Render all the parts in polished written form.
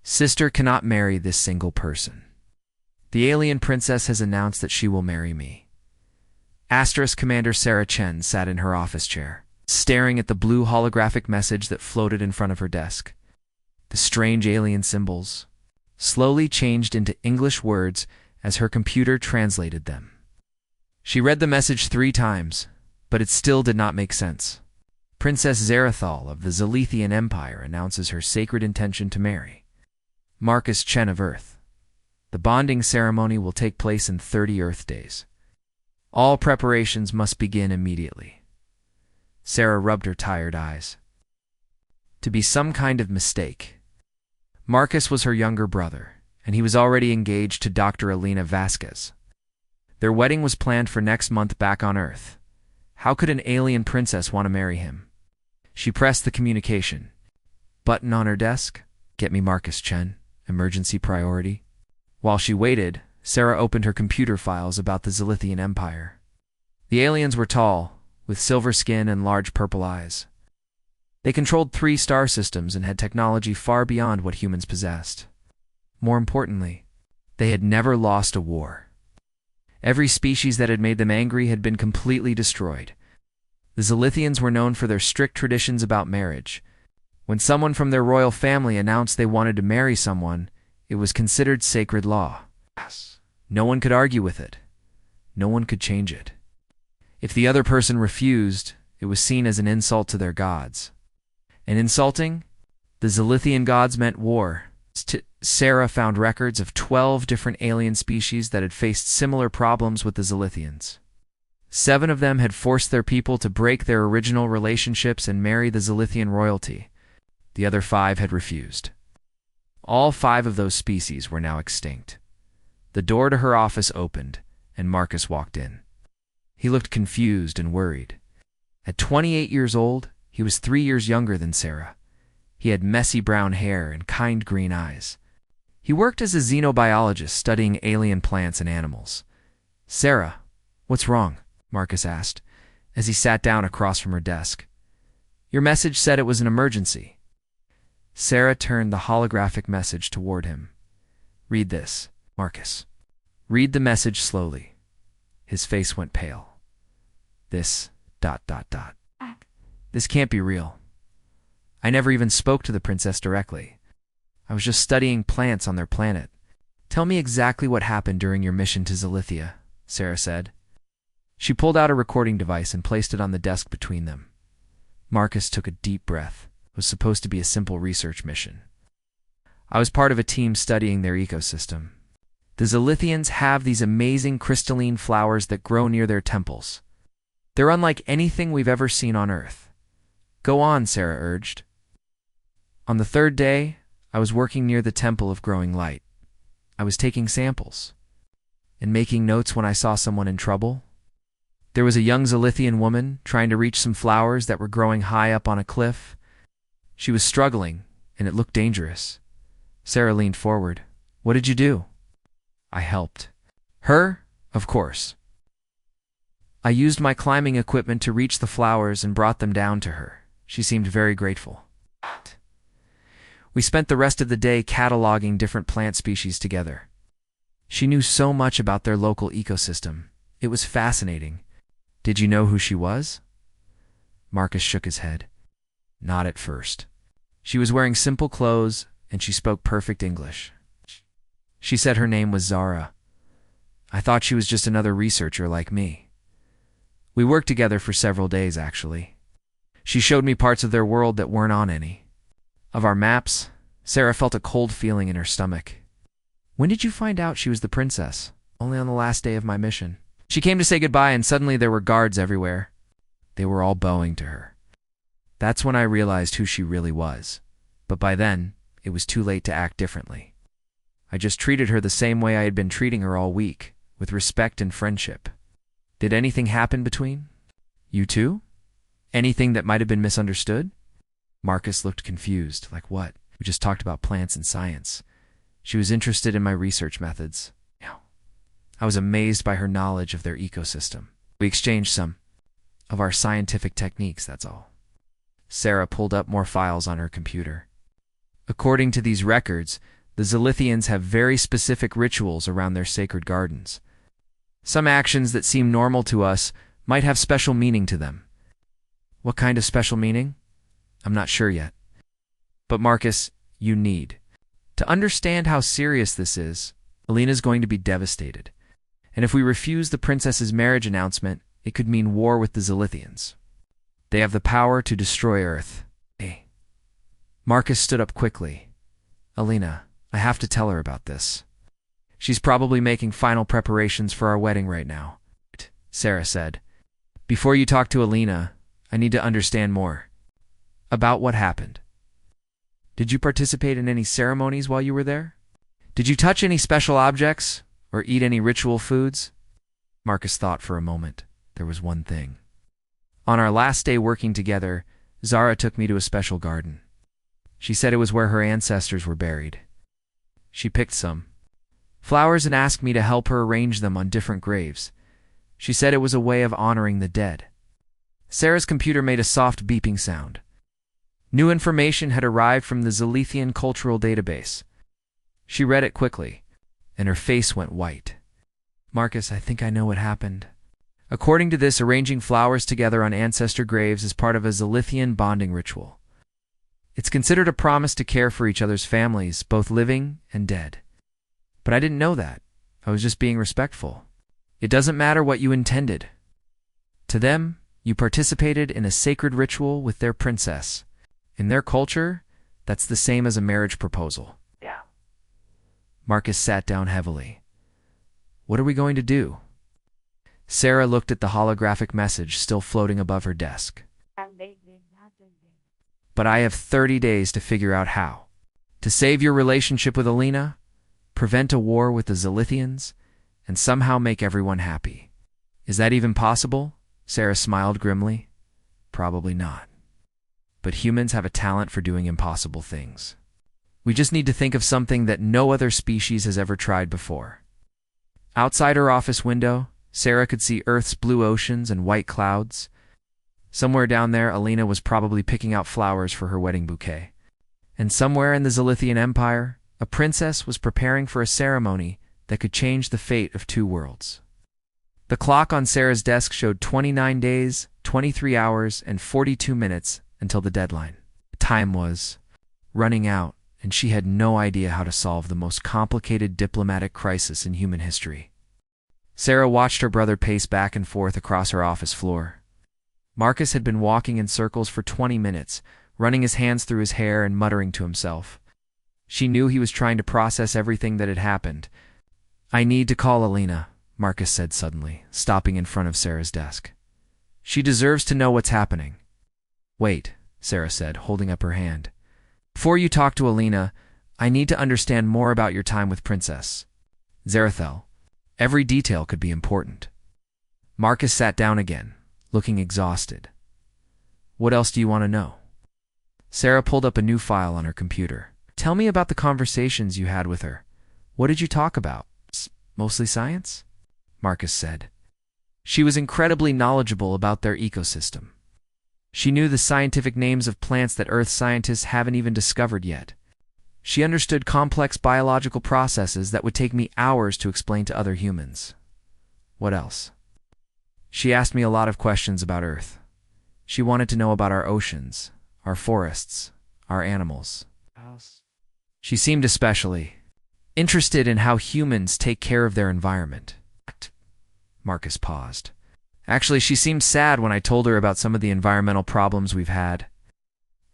Sister cannot marry this single person. The alien princess has announced that she will marry me. Asterisk Commander Sarah Chen sat in her office chair, staring at the blue holographic message that floated in front of her desk. The strange alien symbols slowly changed into English words as her computer translated them. She read the message 3 times, but it still did not make sense. Princess Zarathal of the Zalithian Empire announces her sacred intention to marry Marcus Chen of Earth. The bonding ceremony will take place in 30 Earth days. All preparations must begin immediately. Sarah rubbed her tired eyes. To be some kind of mistake. Marcus was her younger brother, and he was already engaged to Dr. Alina Vasquez. Their wedding was planned for next month back on Earth. How could an alien princess want to marry him? She pressed the communication button on her desk. Get me Marcus Chen. Emergency priority. While she waited, Sarah opened her computer files about the Zalithian Empire. The aliens were tall, with silver skin and large purple eyes. They controlled 3 star systems and had technology far beyond what humans possessed. More importantly, they had never lost a war. Every species that had made them angry had been completely destroyed. The Zalithians were known for their strict traditions about marriage. When someone from their royal family announced they wanted to marry someone, it was considered sacred law. No one could argue with it. No one could change it. If the other person refused, it was seen as an insult to their gods. And insulting? The Zalithian gods meant war. Sarah found records of 12 different alien species that had faced similar problems with the Zalithians. 7 of them had forced their people to break their original relationships and marry the Zalithian royalty. The other 5 had refused. All 5 of those species were now extinct. The door to her office opened, and Marcus walked in. He looked confused and worried. At 28 years old, he was 3 years younger than Sarah. He had messy brown hair and kind green eyes. He worked as a xenobiologist studying alien plants and animals. "Sarah, what's wrong?" Marcus asked, as he sat down across from her desk. "Your message said it was an emergency." Sarah turned the holographic message toward him. "Read this, Marcus." Read the message slowly. His face went pale. This ... This can't be real. I never even spoke to the princess directly. I was just studying plants on their planet. "Tell me exactly what happened during your mission to Zalithia," Sarah said. She pulled out a recording device and placed it on the desk between them. Marcus took a deep breath. It was supposed to be a simple research mission. "I was part of a team studying their ecosystem. The Zalithians have these amazing crystalline flowers that grow near their temples. They're unlike anything we've ever seen on Earth." "Go on," Sarah urged. "On the 3rd day, I was working near the Temple of Growing Light. I was taking samples and making notes when I saw someone in trouble. There was a young Zalithian woman trying to reach some flowers that were growing high up on a cliff. She was struggling, and it looked dangerous." Sarah leaned forward. "What did you do?" "I helped." "Her? Of course." "I used my climbing equipment to reach the flowers and brought them down to her. She seemed very grateful." "We spent the rest of the day cataloging different plant species together. She knew so much about their local ecosystem. It was fascinating." "Did you know who she was?" Marcus shook his head. "Not at first. She was wearing simple clothes, and she spoke perfect English. She said her name was Zara. I thought she was just another researcher like me. We worked together for several days, actually. She showed me parts of their world that weren't on any of our maps." Sarah felt a cold feeling in her stomach. "When did you find out she was the princess?" "Only on the last day of my mission. She came to say goodbye, and suddenly there were guards everywhere. They were all bowing to her. That's when I realized who she really was. But by then, it was too late to act differently. I just treated her the same way I had been treating her all week, with respect and friendship." "Did anything happen between you two? Anything that might have been misunderstood?" Marcus looked confused. "Like what?" "We just talked about plants and science. She was interested in my research methods. I was amazed by her knowledge of their ecosystem. We exchanged some of our scientific techniques, that's all." Sarah pulled up more files on her computer. According to these records, The Zilithians have very specific rituals around their sacred gardens. Some actions that seem normal to us might have special meaning to them. What kind of special meaning? I'm not sure yet. But Marcus, you need to understand how serious this is. Alina's going to be devastated. And if we refuse the princess's marriage announcement, it could mean war with the Zilithians. They have the power to destroy Earth. Hey. Marcus stood up quickly. Alina, I have to tell her about this. She's probably making final preparations for our wedding right now, Sarah said. Before you talk to Alina, I need to understand more about what happened. Did you participate in any ceremonies while you were there? Did you touch any special objects or eat any ritual foods? Marcus thought for a moment. There was one thing. On our last day working together, Zara took me to a special garden. She said it was where her ancestors were buried. She picked some flowers and asked me to help her arrange them on different graves. She said it was a way of honoring the dead. Sarah's computer made a soft beeping sound. New information had arrived from the Zilithian cultural database. She read it quickly, and her face went white. Marcus, I think I know what happened. According to this, arranging flowers together on ancestor graves is part of a Zilithian bonding ritual. It's considered a promise to care for each other's families, both living and dead. But I didn't know that. I was just being respectful. It doesn't matter what you intended. To them, you participated in a sacred ritual with their princess. In their culture, that's the same as a marriage proposal. Yeah. Marcus sat down heavily. What are we going to do? Sarah looked at the holographic message still floating above her desk. But I have 30 days to figure out how. To save your relationship with Alina, prevent a war with the Zilithians, and somehow make everyone happy. Is that even possible? Sarah smiled grimly. Probably not. But humans have a talent for doing impossible things. We just need to think of something that no other species has ever tried before. Outside her office window, Sarah could see Earth's blue oceans and white clouds. Somewhere down there, Alina was probably picking out flowers for her wedding bouquet. And somewhere in the Zilithian Empire, a princess was preparing for a ceremony that could change the fate of two worlds. The clock on Sarah's desk showed 29 days, 23 hours, and 42 minutes until the deadline. Time was running out, and she had no idea how to solve the most complicated diplomatic crisis in human history. Sarah watched her brother pace back and forth across her office floor. Marcus had been walking in circles for 20 minutes, running his hands through his hair and muttering to himself. She knew he was trying to process everything that had happened. I need to call Alina, Marcus said suddenly, stopping in front of Sarah's desk. She deserves to know what's happening. Wait, Sarah said, holding up her hand. Before you talk to Alina, I need to understand more about your time with Princess Zarathel. Every detail could be important. Marcus sat down again, looking exhausted. What else do you want to know? Sarah pulled up a new file on her computer. Tell me about the conversations you had with her. What did you talk about? Mostly science? Marcus said. She was incredibly knowledgeable about their ecosystem. She knew the scientific names of plants that Earth scientists haven't even discovered yet. She understood complex biological processes that would take me hours to explain to other humans. What else? She asked me a lot of questions about Earth. She wanted to know about our oceans, our forests, our animals. She seemed especially interested in how humans take care of their environment. Marcus paused. Actually, she seemed sad when I told her about some of the environmental problems we've had.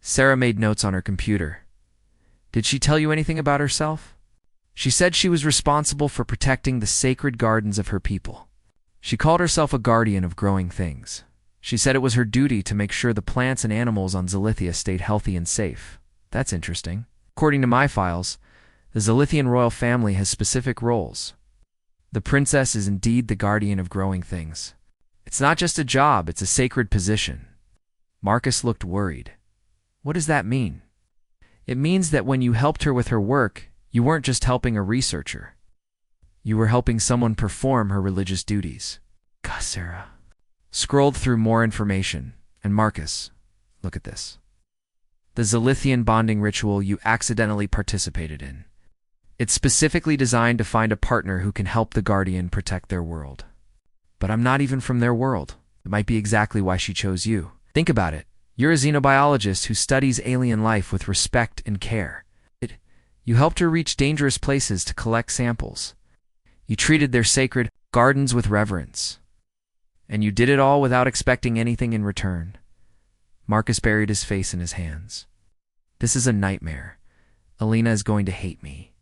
Sarah made notes on her computer. Did she tell you anything about herself? She said she was responsible for protecting the sacred gardens of her people. She called herself a guardian of growing things. She said it was her duty to make sure the plants and animals on Zilithia stayed healthy and safe. That's interesting. According to my files, the Zilithian royal family has specific roles. The princess is indeed the guardian of growing things. It's not just a job, it's a sacred position. Marcus looked worried. What does that mean? It means that when you helped her with her work, you weren't just helping a researcher. You were helping someone perform her religious duties. God, Sarah scrolled through more information, and Marcus, look at this. The Zilithian bonding ritual you accidentally participated in. It's specifically designed to find a partner who can help the Guardian protect their world. But I'm not even from their world. It might be exactly why she chose you. Think about it. You're a xenobiologist who studies alien life with respect and care. You helped her reach dangerous places to collect samples. You treated their sacred gardens with reverence. And you did it all without expecting anything in return. Marcus buried his face in his hands. This is a nightmare. Alina is going to hate me.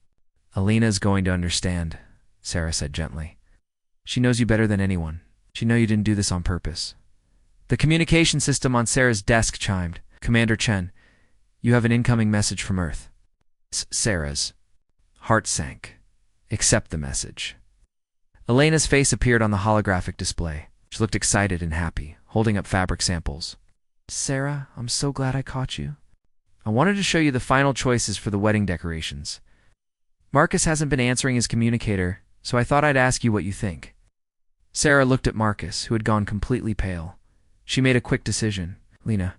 Alina is going to understand, Sarah said gently. She knows you better than anyone. She knows you didn't do this on purpose. The communication system on Sarah's desk chimed. Commander Chen, you have an incoming message from Earth. Sarah's heart sank. Accept the message. Elena's face appeared on the holographic display. She looked excited and happy, holding up fabric samples. Sarah, I'm so glad I caught you. I wanted to show you the final choices for the wedding decorations. Marcus hasn't been answering his communicator, so I thought I'd ask you what you think. Sarah looked at Marcus, who had gone completely pale. She made a quick decision. Lena,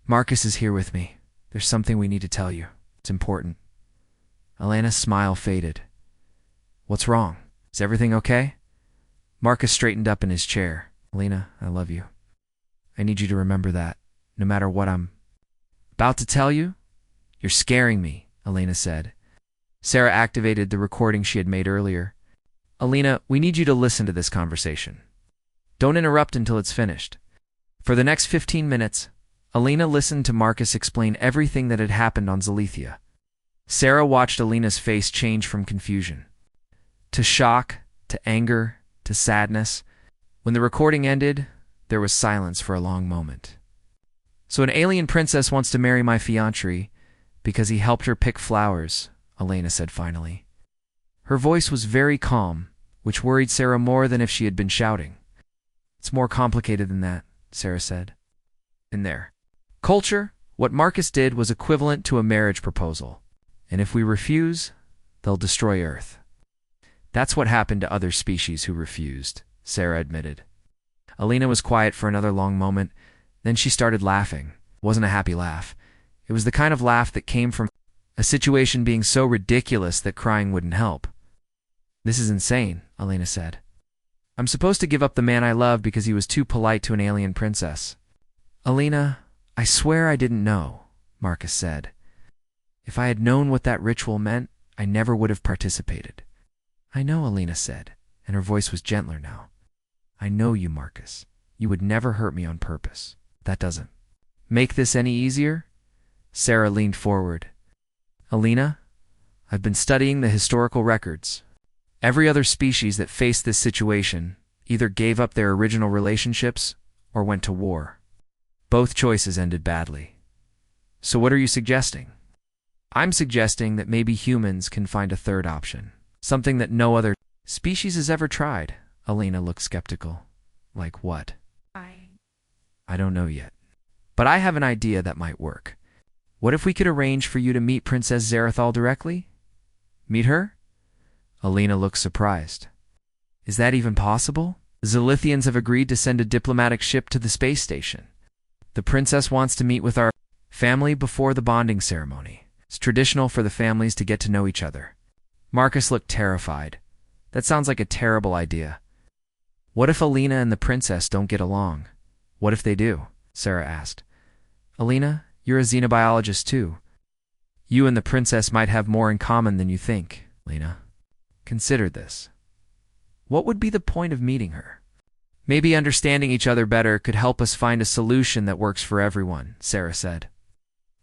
Marcus is here with me. There's something we need to tell you. It's important. Elena's smile faded. What's wrong? Is everything okay? Marcus straightened up in his chair. Lena, I love you. I need you to remember that, no matter what I'm about to tell you. You're scaring me, Elena said. Sarah activated the recording she had made earlier. Alina, we need you to listen to this conversation. Don't interrupt until it's finished. For the next 15 minutes, Alina listened to Marcus explain everything that had happened on Zalethia. Sarah watched Alina's face change from confusion to shock, to anger, to sadness. When the recording ended, there was silence for a long moment. So an alien princess wants to marry my fiancé because he helped her pick flowers, Elena said finally. Her voice was very calm, which worried Sarah more than if she had been shouting. It's more complicated than that, Sarah said. In their culture, what Marcus did was equivalent to a marriage proposal, and if we refuse, they'll destroy Earth. That's what happened to other species who refused, Sarah admitted. Alina was quiet for another long moment, then she started laughing. It wasn't a happy laugh. It was the kind of laugh that came from a situation being so ridiculous that crying wouldn't help. This is insane, Alina said. I'm supposed to give up the man I love because he was too polite to an alien princess. Alina, I swear I didn't know, Marcus said. If I had known what that ritual meant, I never would have participated. I know, Alina said, and her voice was gentler now. I know you, Marcus. You would never hurt me on purpose. That doesn't make this any easier? Sarah leaned forward. Alina, I've been studying the historical records. Every other species that faced this situation either gave up their original relationships or went to war. Both choices ended badly. So what are you suggesting? I'm suggesting that maybe humans can find a third option. Something that no other species has ever tried. Alina looked skeptical. Like what? I don't know yet. But I have an idea that might work. What if we could arrange for you to meet Princess Zarathal directly? Meet her? Alina looked surprised. Is that even possible? The Zalithians have agreed to send a diplomatic ship to the space station. The princess wants to meet with our family before the bonding ceremony. It's traditional for the families to get to know each other. Marcus looked terrified. That sounds like a terrible idea. What if Alina and the princess don't get along? What if they do? Sarah asked. Alina, you're a xenobiologist too. You and the princess might have more in common than you think, Lena. Consider this. What would be the point of meeting her? Maybe understanding each other better could help us find a solution that works for everyone, Sarah said.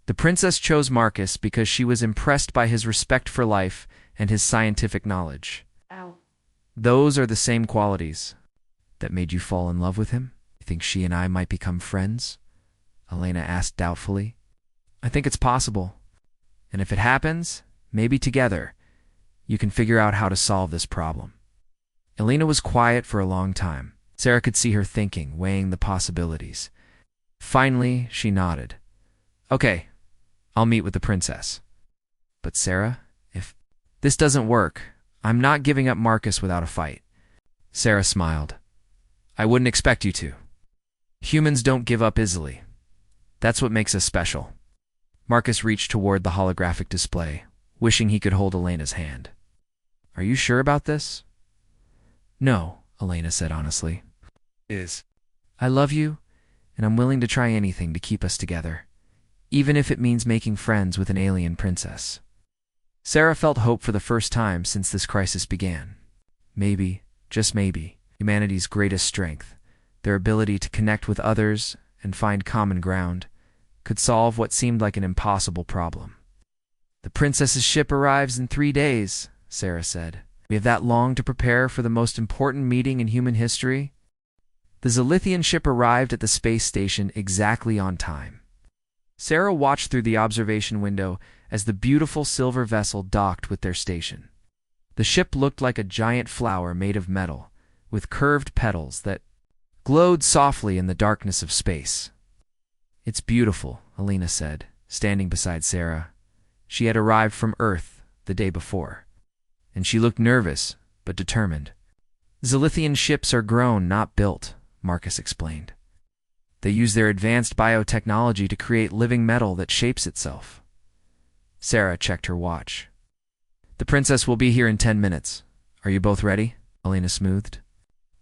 The princess chose Marcus because she was impressed by his respect for life and his scientific knowledge. Ow. Those are the same qualities that made you fall in love with him? You think she and I might become friends? Elena asked doubtfully. I think it's possible. And if it happens, maybe together, you can figure out how to solve this problem. Elena was quiet for a long time. Sarah could see her thinking, weighing the possibilities. Finally, she nodded. Okay, I'll meet with the princess. But Sarah, if this doesn't work, I'm not giving up Marcus without a fight. Sarah smiled. I wouldn't expect you to. Humans don't give up easily. That's what makes us special. Marcus reached toward the holographic display, wishing he could hold Elena's hand. "Are you sure about this?" "No," Elena said honestly. "I love you, and I'm willing to try anything to keep us together, even if it means making friends with an alien princess." Sarah felt hope for the first time since this crisis began. Maybe, just maybe, humanity's greatest strength, their ability to connect with others and find common ground, could solve what seemed like an impossible problem. "The princess's ship arrives in 3 days," Sarah said. "We have that long to prepare for the most important meeting in human history?" The Zilithian ship arrived at the space station exactly on time. Sarah watched through the observation window as the beautiful silver vessel docked with their station. The ship looked like a giant flower made of metal, with curved petals that glowed softly in the darkness of space. "It's beautiful," Elena said, standing beside Sarah. She had arrived from Earth the day before, and she looked nervous but determined. "Zilithian ships are grown, not built," Marcus explained. "They use their advanced biotechnology to create living metal that shapes itself." Sarah checked her watch. "The princess will be here in 10 minutes. Are you both ready?" Elena smoothed.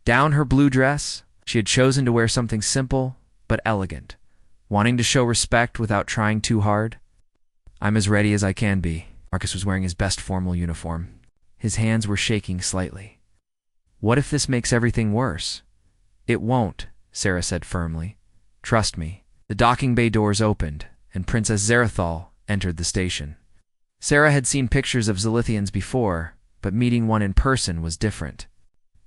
Down her blue dress, she had chosen to wear something simple but elegant, wanting to show respect without trying too hard. "I'm as ready as I can be." Marcus was wearing his best formal uniform. His hands were shaking slightly. "What if this makes everything worse?" "It won't," Sarah said firmly. "Trust me." The docking bay doors opened, and Princess Zarathal entered the station. Sarah had seen pictures of Zilithians before, but meeting one in person was different.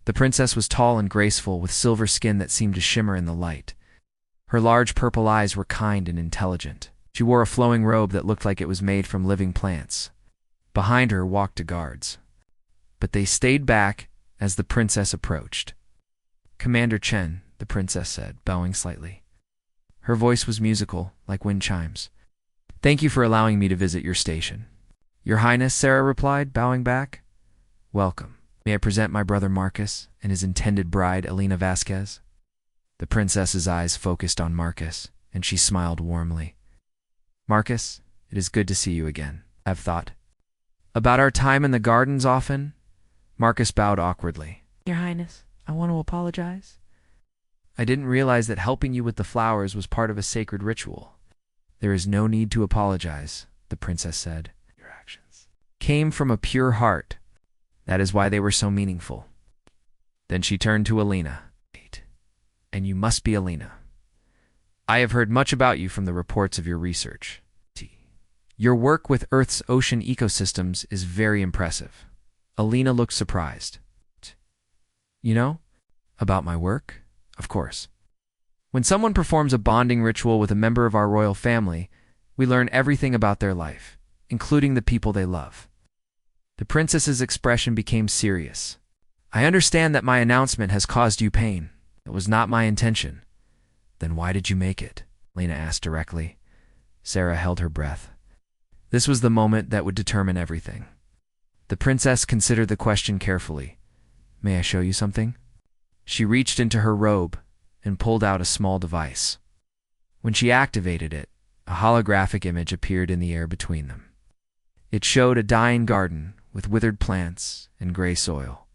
The princess was tall and graceful, with silver skin that seemed to shimmer in the light. Her large purple eyes were kind and intelligent. She wore a flowing robe that looked like it was made from living plants. Behind her walked the guards, but they stayed back as the princess approached. "Commander Chen," the princess said, bowing slightly. Her voice was musical, like wind chimes. "Thank you for allowing me to visit your station." "Your Highness," Sarah replied, bowing back. "Welcome. May I present my brother Marcus and his intended bride, Elena Vasquez?" The princess's eyes focused on Marcus, and she smiled warmly. "Marcus, it is good to see you again. I've thought about our time in the gardens often." Marcus bowed awkwardly. "Your Highness, I want to apologize." "I didn't realize that helping you with the flowers was part of a sacred ritual." "There is no need to apologize," the princess said. "Your actions came from a pure heart. That is why they were so meaningful." Then she turned to Elena. "And you must be Elena. I have heard much about you from the reports of your research. Your work with Earth's ocean ecosystems is very impressive." Elena looked surprised. "You know about my work?" "Of course. When someone performs a bonding ritual with a member of our royal family, we learn everything about their life, including the people they love." The princess's expression became serious. "I understand that my announcement has caused you pain. It was not my intention." "Then why did you make it?" Elena asked directly. Sarah held her breath. This was the moment that would determine everything. The princess considered the question carefully. "May I show you something?" She reached into her robe and pulled out a small device. When she activated it, a holographic image appeared in the air between them. It showed a dying garden with withered plants and gray soil.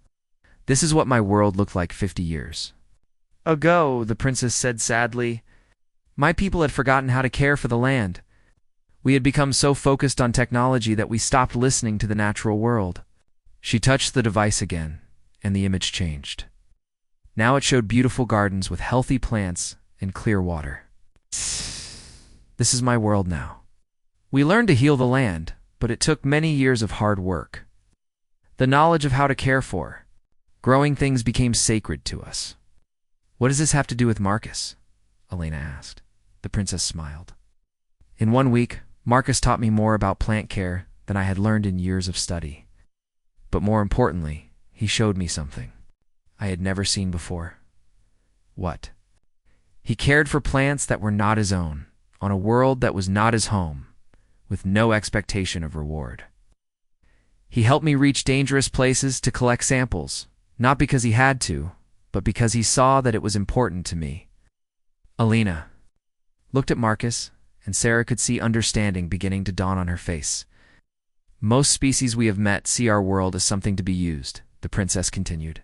"This is what my world looked like 50 years ago," the princess said sadly. "My people had forgotten how to care for the land. We had become so focused on technology that we stopped listening to the natural world." She touched the device again, and the image changed. Now it showed beautiful gardens with healthy plants and clear water. "This is my world now. We learned to heal the land, but it took many years of hard work. The knowledge of how to care for growing things became sacred to us." "What does this have to do with Marcus?" Elena asked. The princess smiled. "In 1 week, Marcus taught me more about plant care than I had learned in years of study. But more importantly, he showed me something I had never seen before." "What?" "He cared for plants that were not his own, on a world that was not his home, with no expectation of reward. He helped me reach dangerous places to collect samples, not because he had to, but because he saw that it was important to me." Elena looked at Marcus, and Sarah could see understanding beginning to dawn on her face. Most species we have met see our world as something to be used, the princess continued.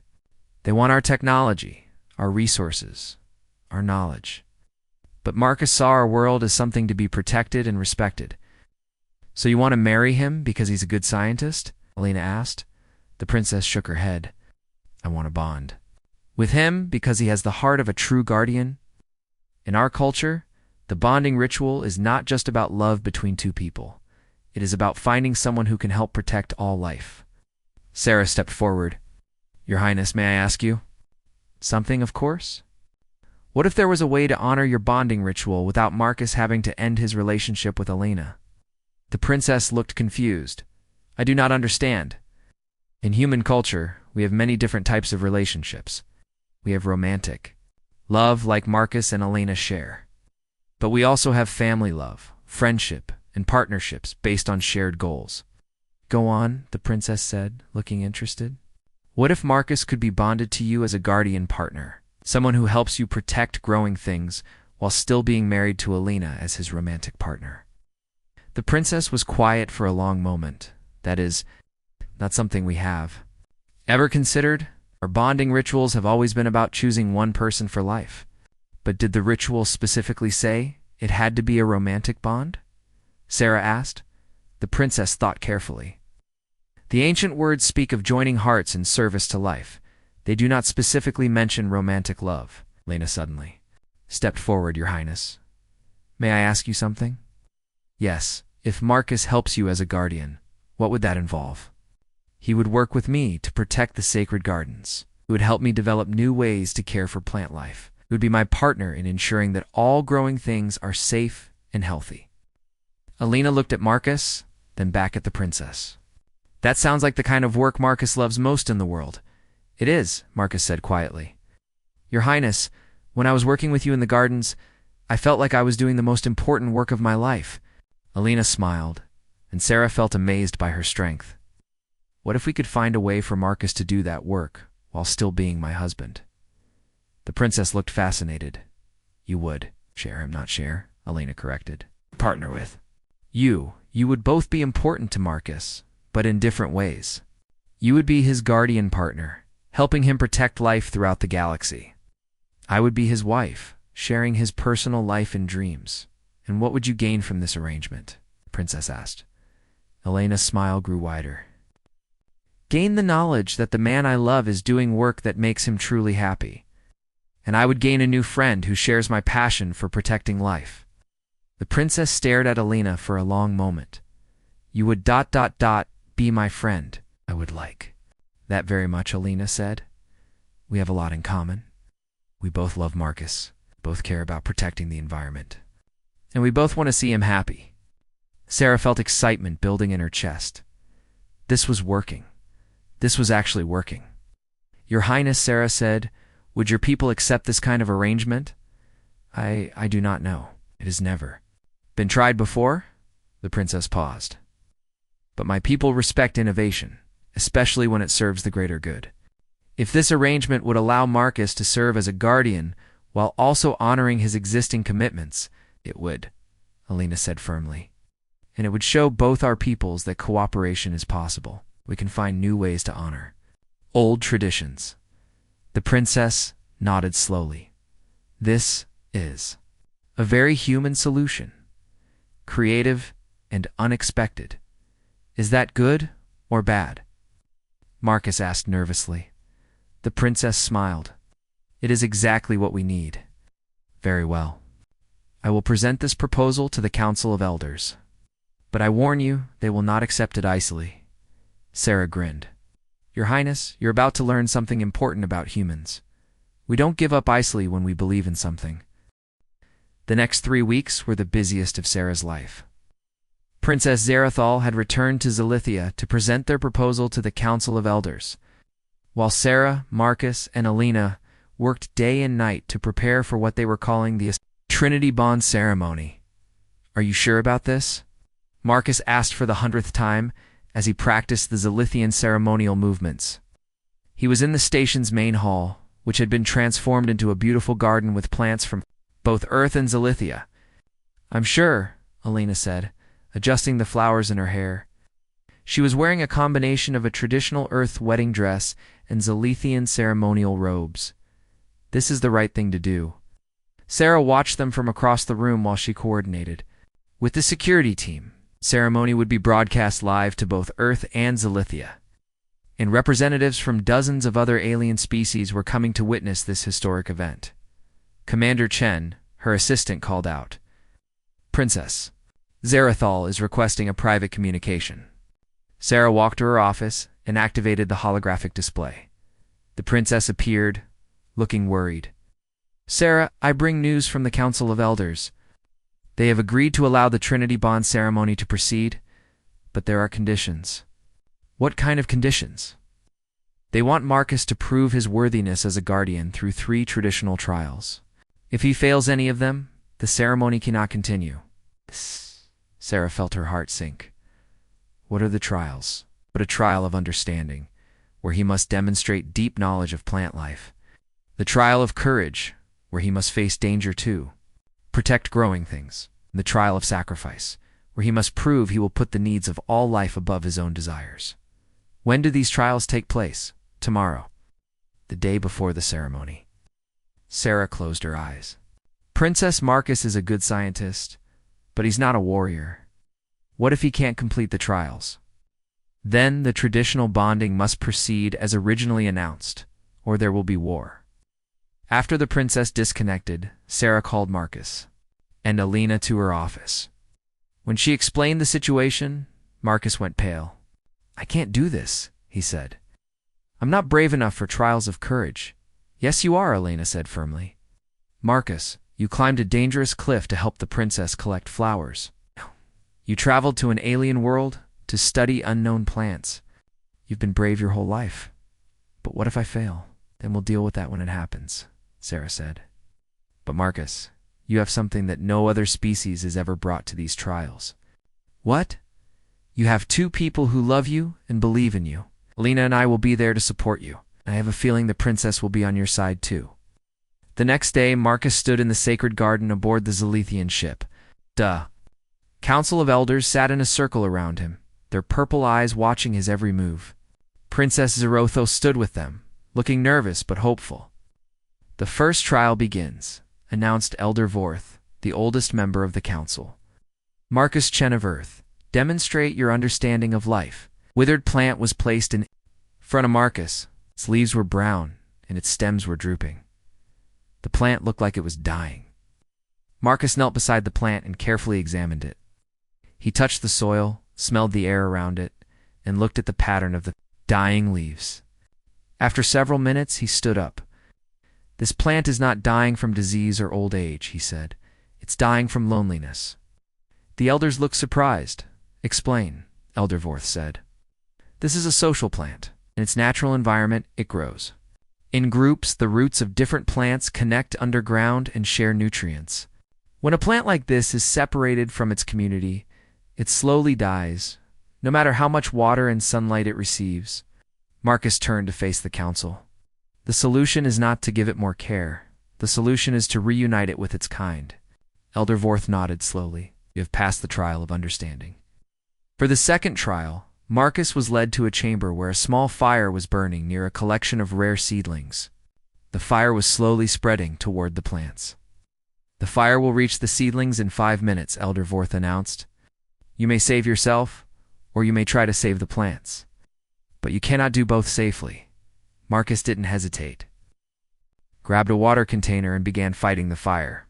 They want our technology, our resources, our knowledge. But Marcus saw our world as something to be protected and respected. So you want to marry him because he's a good scientist? Alina asked. The princess shook her head. I want a bond. With him because he has the heart of a true guardian? In our culture, the bonding ritual is not just about love between two people. It is about finding someone who can help protect all life. Sarah stepped forward. Your Highness, may I ask you? Something, of course. What if there was a way to honor your bonding ritual without Marcus having to end his relationship with Alina? The princess looked confused. I do not understand. In human culture, we have many different types of relationships. We have romantic love like Marcus and Alina share. But we also have family love, friendship, and partnerships based on shared goals. Go on, the princess said, looking interested. What if Marcus could be bonded to you as a guardian partner, someone who helps you protect growing things while still being married to Alina as his romantic partner? The princess was quiet for a long moment. That is, not something we have. Ever considered? Our bonding rituals have always been about choosing one person for life. But did the ritual specifically say it had to be a romantic bond? Sarah asked. The princess thought carefully. The ancient words speak of joining hearts in service to life. They do not specifically mention romantic love. Lena suddenly stepped forward, Your Highness. May I ask you something? Yes, if Marcus helps you as a guardian, what would that involve? He would work with me to protect the sacred gardens. He would help me develop new ways to care for plant life. He would be my partner in ensuring that all growing things are safe and healthy. Alina looked at Marcus, then back at the princess. That sounds like the kind of work Marcus loves most in the world. It is, Marcus said quietly. Your Highness, when I was working with you in the gardens, I felt like I was doing the most important work of my life. Alina smiled, and Sarah felt amazed by her strength. What if we could find a way for Marcus to do that work while still being my husband? The princess looked fascinated. You would. Share him, not share, Alina corrected. Partner with. You would both be important to Marcus, but in different ways. You would be his guardian partner, helping him protect life throughout the galaxy. I would be his wife, sharing his personal life and dreams. And what would you gain from this arrangement? The princess asked. Elena's smile grew wider. Gain the knowledge that the man I love is doing work that makes him truly happy. And I would gain a new friend who shares my passion for protecting life. The princess stared at Alina for a long moment. You would ... be my friend. I would like that very much, Alina said. We have a lot in common. We both love Marcus, both care about protecting the environment. And we both want to see him happy. Sarah felt excitement building in her chest. This was working. This was actually working. Your Highness, Sarah said, would your people accept this kind of arrangement? I do not know. It has never been tried before? The princess paused. But my people respect innovation, especially when it serves the greater good. If this arrangement would allow Marcus to serve as a guardian while also honoring his existing commitments, it would, Alina said firmly. And it would show both our peoples that cooperation is possible. We can find new ways to honor old traditions. The princess nodded slowly. This is a very human solution. Creative and unexpected. Is that good or bad? Marcus asked nervously. The princess smiled. It is exactly what we need. Very well. I will present this proposal to the Council of Elders. But I warn you, they will not accept it easily. Sarah grinned. Your Highness, you're about to learn something important about humans. We don't give up easily when we believe in something. The next 3 weeks were the busiest of Sarah's life. Princess Zarathal had returned to Zalithia to present their proposal to the Council of Elders, while Sarah, Marcus, and Alina worked day and night to prepare for what they were calling the Trinity Bond ceremony. Are you sure about this? Marcus asked for the 100th time as he practiced the Zalithian ceremonial movements. He was in the station's main hall, which had been transformed into a beautiful garden with plants from both Earth and Zalithia. I'm sure, Alina said, adjusting the flowers in her hair. She was wearing a combination of a traditional Earth wedding dress and Zalithian ceremonial robes. This is the right thing to do. Sarah watched them from across the room while she coordinated. With the security team, ceremony would be broadcast live to both Earth and Zalithia, and representatives from dozens of other alien species were coming to witness this historic event. Commander Chen, her assistant, called out, "Princess, Zarathal is requesting a private communication." Sarah walked to her office and activated the holographic display. The princess appeared, looking worried. "Sarah, I bring news from the Council of Elders. They have agreed to allow the Trinity Bond ceremony to proceed, but there are conditions." "What kind of conditions?" "They want Marcus to prove his worthiness as a guardian through 3 traditional trials. If he fails any of them, the ceremony cannot continue." Sarah felt her heart sink. What are the trials? But a trial of understanding, where he must demonstrate deep knowledge of plant life. The trial of courage, where he must face danger too, protect growing things. And the trial of sacrifice, where he must prove he will put the needs of all life above his own desires. When do these trials take place? Tomorrow, the day before the ceremony. Sarah closed her eyes. Princess Marcus is a good scientist, but he's not a warrior. What if he can't complete the trials? Then the traditional bonding must proceed as originally announced, or there will be war. After the princess disconnected, Sarah called Marcus and Alina to her office. When she explained the situation, Marcus went pale. "I can't do this," he said. "I'm not brave enough for trials of courage." "Yes, you are," Alina said firmly. "Marcus, you climbed a dangerous cliff to help the princess collect flowers. You traveled to an alien world to study unknown plants. You've been brave your whole life. But what if I fail? Then we'll deal with that when it happens," Sarah said. "But Marcus, you have something that no other species has ever brought to these trials." "What?" "You have 2 people who love you and believe in you. Alina and I will be there to support you. I have a feeling the princess will be on your side too." The next day, Marcus stood in the sacred garden aboard the Zalithian ship. Council of Elders sat in a circle around him, their purple eyes watching his every move. Princess Zerotho stood with them, looking nervous but hopeful. "The first trial begins," announced Elder Vorth, the oldest member of the council. "Marcus Chen of Earth, demonstrate your understanding of life." Withered plant was placed in front of Marcus. Its leaves were brown, and its stems were drooping. The plant looked like it was dying. Marcus knelt beside the plant and carefully examined it. He touched the soil, smelled the air around it, and looked at the pattern of the dying leaves. After several minutes, he stood up. "This plant is not dying from disease or old age," he said. "It's dying from loneliness." The elders looked surprised. "Explain," Elder Vorth said. "This is a social plant. In its natural environment, it grows. In groups, the roots of different plants connect underground and share nutrients. When a plant like this is separated from its community, it slowly dies, no matter how much water and sunlight it receives." Marcus turned to face the council. "The solution is not to give it more care. The solution is to reunite it with its kind." Elder Vorth nodded slowly. "You have passed the trial of understanding." For the second trial, Marcus was led to a chamber where a small fire was burning near a collection of rare seedlings. The fire was slowly spreading toward the plants. "The fire will reach the seedlings in 5 minutes," Elder Vorth announced. "You may save yourself, or you may try to save the plants. But you cannot do both safely." Marcus didn't hesitate. Grabbed a water container and began fighting the fire.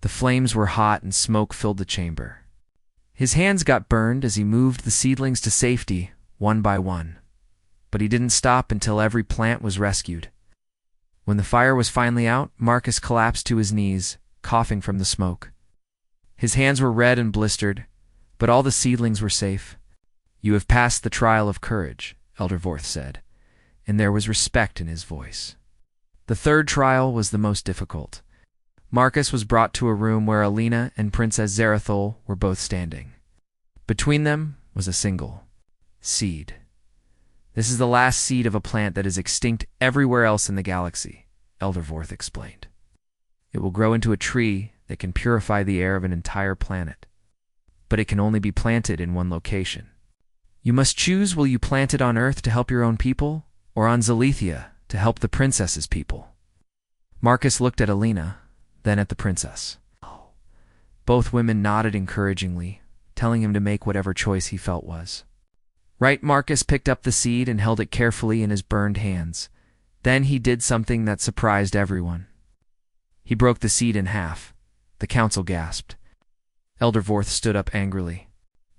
The flames were hot and smoke filled the chamber. His hands got burned as he moved the seedlings to safety, one by one. But he didn't stop until every plant was rescued. When the fire was finally out, Marcus collapsed to his knees, coughing from the smoke. His hands were red and blistered, but all the seedlings were safe. "You have passed the trial of courage," Elder Vorth said, and there was respect in his voice. The third trial was the most difficult. Marcus was brought to a room where Alina and Princess Zarathol were both standing. Between them was a single seed. "This is the last seed of a plant that is extinct everywhere else in the galaxy," Elder Vorth explained. "It will grow into a tree that can purify the air of an entire planet. But it can only be planted in one location. You must choose, will you plant it on Earth to help your own people, or on Zalethia to help the princess's people? Marcus looked at Alina, then at the princess. Both women nodded encouragingly, telling him to make whatever choice he felt was right. Marcus picked up the seed and held it carefully in his burned hands. Then he did something that surprised everyone. He broke the seed in half. The council gasped. Elder Vorth stood up angrily.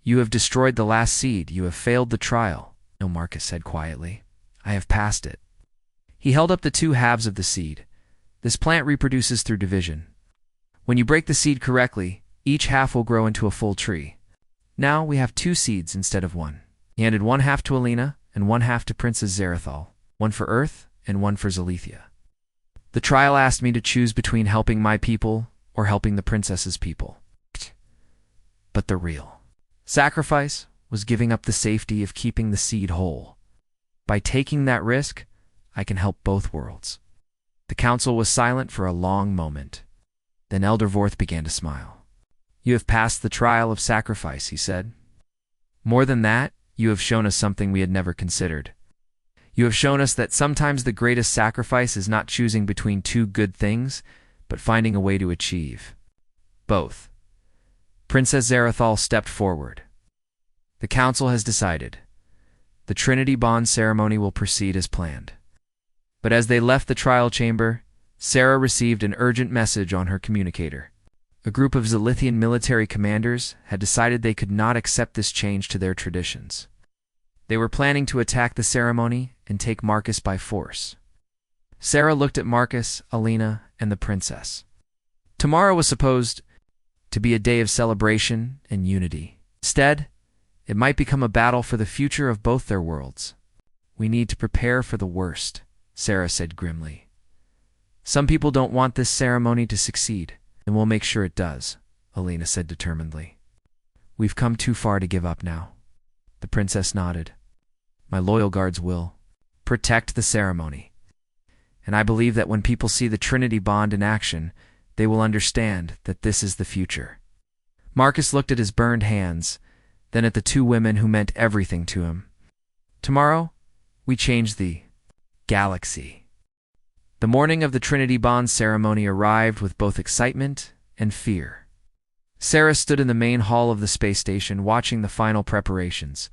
You have destroyed the last seed. You have failed the trial. No, Marcus said quietly. I have passed it. He held up the two halves of the seed. This plant reproduces through division. When you break the seed correctly, each half will grow into a full tree. Now we have two seeds instead of one. He handed one half to Alina and one half to Princess Zarathal, one for Earth and one for Zalethia. The trial asked me to choose between helping my people or helping the princess's people. But the real sacrifice was giving up the safety of keeping the seed whole. By taking that risk, I can help both worlds. The council was silent for a long moment. Then Elder Vorth began to smile. You have passed the trial of sacrifice, he said. More than that, you have shown us something we had never considered. You have shown us that sometimes the greatest sacrifice is not choosing between two good things, but finding a way to achieve both. Princess Zarathal stepped forward. The council has decided. The Trinity Bond ceremony will proceed as planned. But as they left the trial chamber, Sarah received an urgent message on her communicator. A group of Zalithian military commanders had decided they could not accept this change to their traditions. They were planning to attack the ceremony and take Marcus by force. Sarah looked at Marcus, Alina, and the princess. Tomorrow was supposed to be a day of celebration and unity. Instead, it might become a battle for the future of both their worlds. We need to prepare for the worst, Sarah said grimly. Some people don't want this ceremony to succeed, and we'll make sure it does, Alina said determinedly. We've come too far to give up now. The princess nodded. My loyal guards will protect the ceremony. And I believe that when people see the Trinity Bond in action, they will understand that this is the future. Marcus looked at his burned hands, then at the two women who meant everything to him. Tomorrow, we change the galaxy. The morning of the Trinity Bond ceremony arrived with both excitement and fear. Sarah stood in the main hall of the space station watching the final preparations.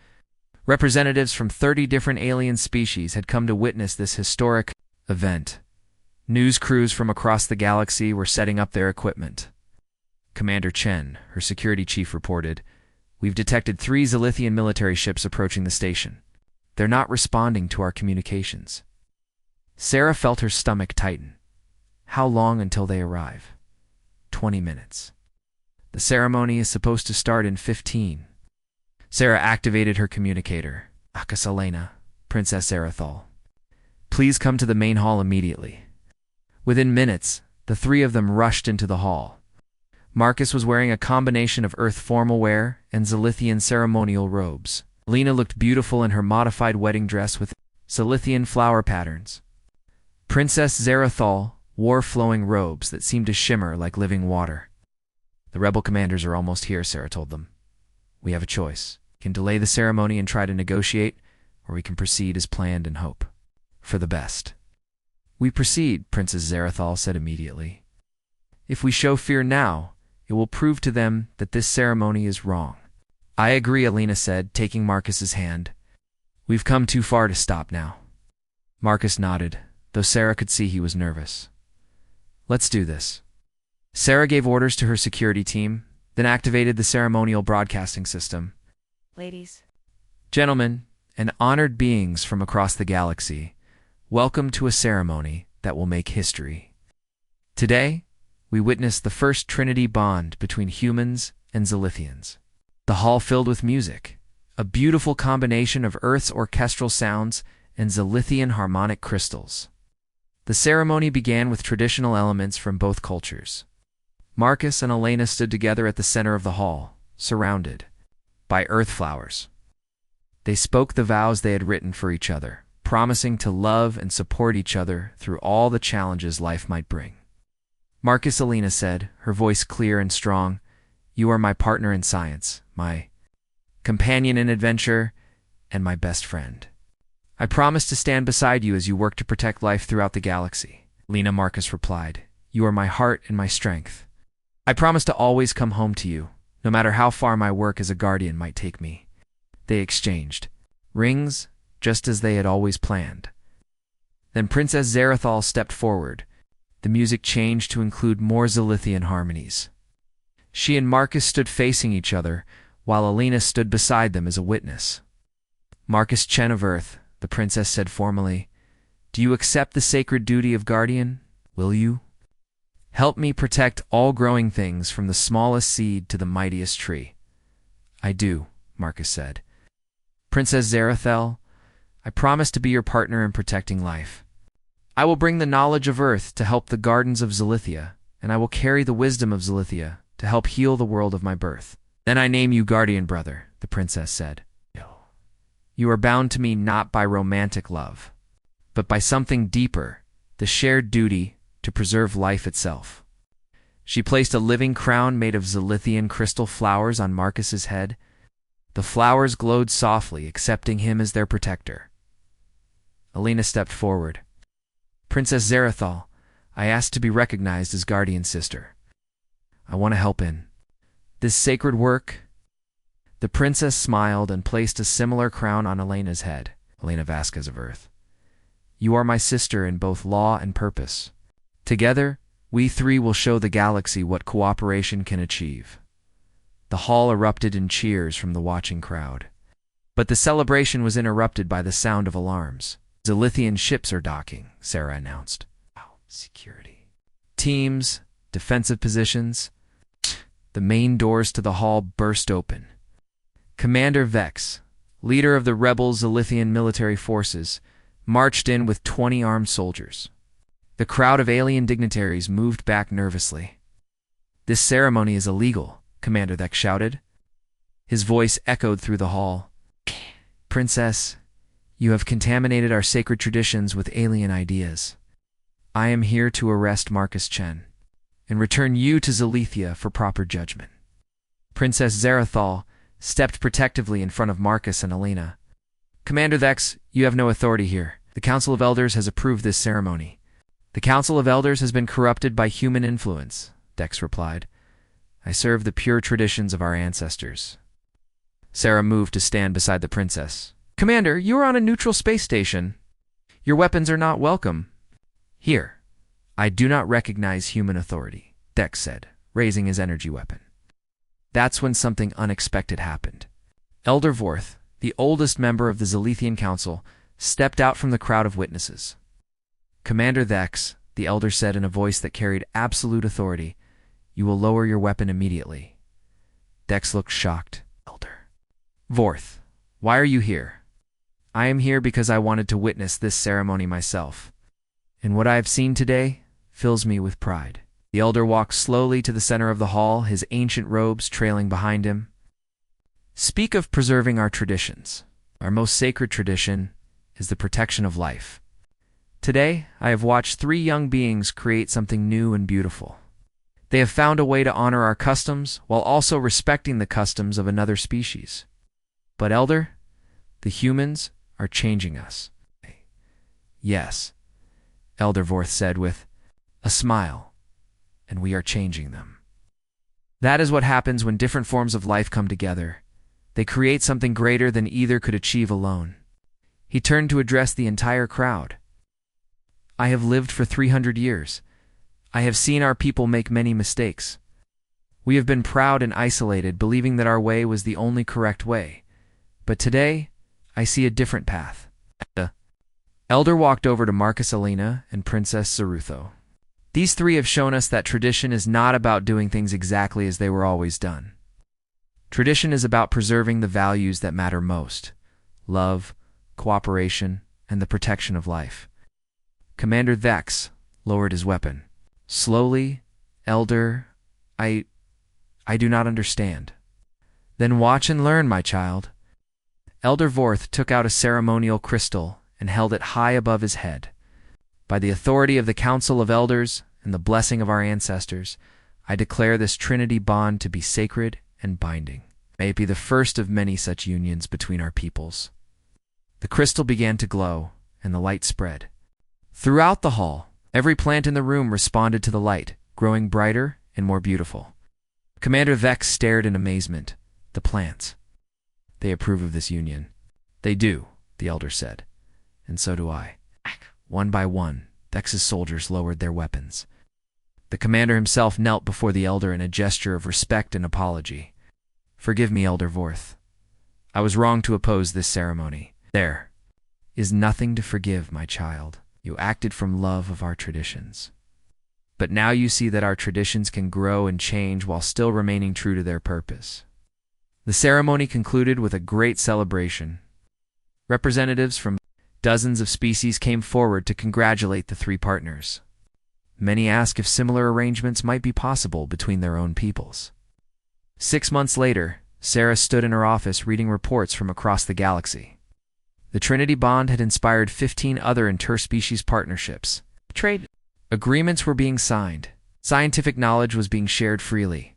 Representatives from 30 different alien species had come to witness this historic event. News crews from across the galaxy were setting up their equipment. Commander Chen, her security chief, reported, We've detected 3 Zalithian military ships approaching the station. They're not responding to our communications. Sarah felt her stomach tighten. How long until they arrive? 20 minutes. The ceremony is supposed to start in 15. Sarah activated her communicator. Akas Elena, Princess Zarathal. Please come to the main hall immediately. Within minutes, the 3 of them rushed into the hall. Marcus was wearing a combination of Earth formal wear and Zalithian ceremonial robes. Lena looked beautiful in her modified wedding dress with Zalithian flower patterns. Princess Zarathal wore flowing robes that seemed to shimmer like living water. The rebel commanders are almost here, Sarah told them. We have a choice. We can delay the ceremony and try to negotiate, or we can proceed as planned and hope for the best. We proceed, Princess Zarathal said immediately. If we show fear now, it will prove to them that this ceremony is wrong. I agree, Alina said, taking Marcus's hand. We've come too far to stop now. Marcus nodded, though Sarah could see he was nervous. Let's do this. Sarah gave orders to her security team, then activated the ceremonial broadcasting system. Ladies, Gentlemen, and honored beings from across the galaxy, welcome to a ceremony that will make history. Today, we witness the first Trinity Bond between humans and Zalithians. The hall filled with music, a beautiful combination of Earth's orchestral sounds and Zalithian harmonic crystals. The ceremony began with traditional elements from both cultures. Marcus and Elena stood together at the center of the hall, surrounded by earth flowers. They spoke the vows they had written for each other, promising to love and support each other through all the challenges life might bring. Marcus, Elena said, her voice clear and strong, You are my partner in science, my companion in adventure, and my best friend. I promise to stand beside you as you work to protect life throughout the galaxy. Lena Marcus replied, You are my heart and my strength. I promise to always come home to you, no matter how far my work as a guardian might take me. They exchanged rings, just as they had always planned. Then Princess Zarathal stepped forward. The music changed to include more Zilithian harmonies. She and Marcus stood facing each other, while Alina stood beside them as a witness. Marcus Chen of Earth, the princess said formally, Do you accept the sacred duty of guardian? Will you? Help me protect all growing things from the smallest seed to the mightiest tree. I do, Marcus said. Princess Zarathal, I promise to be your partner in protecting life. I will bring the knowledge of Earth to help the gardens of Zilithia, and I will carry the wisdom of Zilithia to help heal the world of my birth. Then I name you guardian brother, the princess said. You are bound to me not by romantic love, but by something deeper, the shared duty to preserve life itself. She placed a living crown made of Zilithian crystal flowers on Marcus's head. The flowers glowed softly, accepting him as their protector. Alina stepped forward. Princess Zarathal, I asked to be recognized as guardian sister. I want to help in this sacred work. The princess smiled and placed a similar crown on Elena's head. Elena Vasquez of Earth. You are my sister in both law and purpose. Together, we three will show the galaxy what cooperation can achieve. The hall erupted in cheers from the watching crowd. But the celebration was interrupted by the sound of alarms. Zilithian ships are docking, Sarah announced. Wow, security. Teams, defensive positions. The main doors to the hall burst open. Commander Vex, leader of the rebel Zilithian military forces, marched in with 20 armed soldiers. The crowd of alien dignitaries moved back nervously. This ceremony is illegal, Commander Vex shouted. His voice echoed through the hall. Princess, you have contaminated our sacred traditions with alien ideas. I am here to arrest Marcus Chen and return you to Zilithia for proper judgment. Princess Zarathal stepped protectively in front of Marcus and Alina. Commander Vex, you have no authority here. The Council of Elders has approved this ceremony. The Council of Elders has been corrupted by human influence, Dex replied. I serve the pure traditions of our ancestors. Sarah moved to stand beside the princess. Commander, you are on a neutral space station. Your weapons are not welcome. Here. I do not recognize human authority, Dex said, raising his energy weapon. That's when something unexpected happened. Elder Vorth, the oldest member of the Zilithian Council, stepped out from the crowd of witnesses. Commander Vex, the elder said in a voice that carried absolute authority, you will lower your weapon immediately. Dex looked shocked. Elder. Vorth, why are you here? I am here because I wanted to witness this ceremony myself. And what I have seen today fills me with pride. The elder walked slowly to the center of the hall, his ancient robes trailing behind him. Speak of preserving our traditions. Our most sacred tradition is the protection of life. Today, I have watched 3 young beings create something new and beautiful. They have found a way to honor our customs while also respecting the customs of another species. But Elder, the humans are changing us. Yes, Elder Vorth said with a smile. And we are changing them. That is what happens when different forms of life come together. They create something greater than either could achieve alone. He turned to address the entire crowd. I have lived for 300 years. I have seen our people make many mistakes. We have been proud and isolated, believing that our way was the only correct way. But today, I see a different path. The elder walked over to Marcus Alina and Princess Zarutho. These 3 have shown us that tradition is not about doing things exactly as they were always done. Tradition is about preserving the values that matter most: love, cooperation, and the protection of life. Commander Vex lowered his weapon. Slowly, Elder, I do not understand. Then watch and learn, my child. Elder Vorth took out a ceremonial crystal and held it high above his head. By the authority of the Council of Elders and the blessing of our ancestors, I declare this Trinity bond to be sacred and binding. May it be the first of many such unions between our peoples. The crystal began to glow, and the light spread. Throughout the hall, every plant in the room responded to the light, growing brighter and more beautiful. Commander Vex stared in amazement. The plants. They approve of this union. They do, the elder said. And so do I. One by one, Vex's soldiers lowered their weapons. The commander himself knelt before the elder in a gesture of respect and apology. Forgive me, Elder Vorth. I was wrong to oppose this ceremony. There is nothing to forgive, my child. You acted from love of our traditions. But now you see that our traditions can grow and change while still remaining true to their purpose. The ceremony concluded with a great celebration. Representatives from dozens of species came forward to congratulate the three partners. Many asked if similar arrangements might be possible between their own peoples. 6 months later, Sarah stood in her office reading reports from across the galaxy. The Trinity Bond had inspired 15 other interspecies partnerships. Trade agreements were being signed. Scientific knowledge was being shared freely.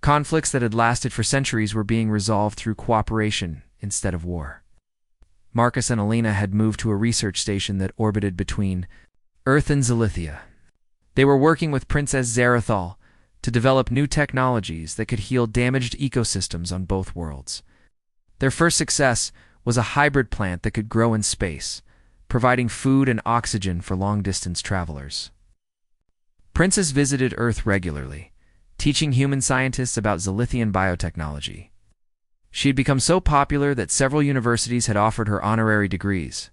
Conflicts that had lasted for centuries were being resolved through cooperation instead of war. Marcus and Alina had moved to a research station that orbited between Earth and Zalithia. They were working with Princess Zarathal to develop new technologies that could heal damaged ecosystems on both worlds. Their first success was a hybrid plant that could grow in space, providing food and oxygen for long-distance travelers. Princess visited Earth regularly, teaching human scientists about Zalithian biotechnology. She had become so popular that several universities had offered her honorary degrees.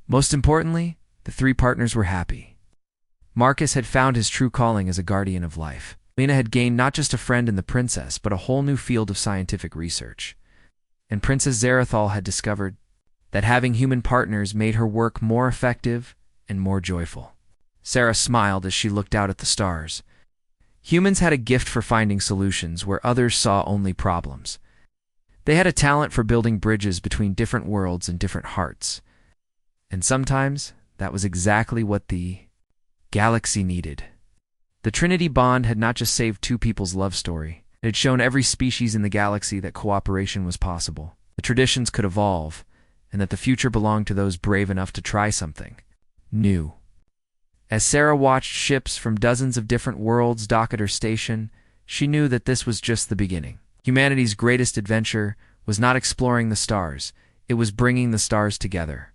Most importantly, the three partners were happy. Marcus had found his true calling as a guardian of life. Lena had gained not just a friend in the princess, but a whole new field of scientific research. And Princess Zarathal had discovered that having human partners made her work more effective and more joyful. Sarah smiled as she looked out at the stars. Humans had a gift for finding solutions where others saw only problems. They had a talent for building bridges between different worlds and different hearts. And sometimes that was exactly what the galaxy needed. The Trinity Bond had not just saved two people's love story. It had shown every species in the galaxy that cooperation was possible. The traditions could evolve, and that the future belonged to those brave enough to try something new. As Sarah watched ships from dozens of different worlds dock at her station, she knew that this was just the beginning. Humanity's greatest adventure was not exploring the stars, it was bringing the stars together.